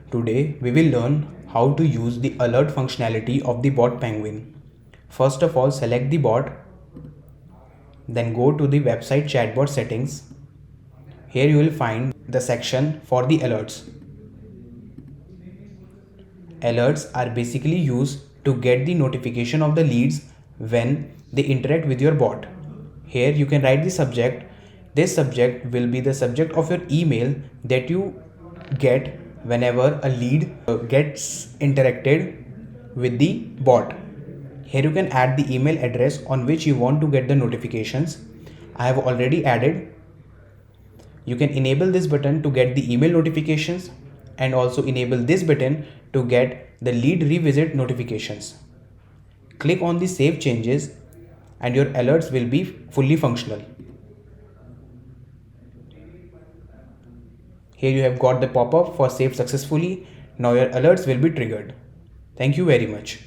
Today we will learn how to use the alert functionality of the BotPenguin. First of all, select the bot, then go to the website chatbot settings. Here you will find the section for the alerts. Alerts are basically used to get the notification of the leads when they interact with your bot. Here you can write the subject. This subject will be the subject of your email that you get whenever a lead gets interacted with the bot. Here you can add the email address on which you want to get the notifications. I have already added. You can enable this button to get the email notifications and also enable this button to get the lead revisit notifications. Click on the save changes and your alerts will be fully functional. Here you have got the pop-up for save successfully. Now your alerts will be triggered. Thank you very much.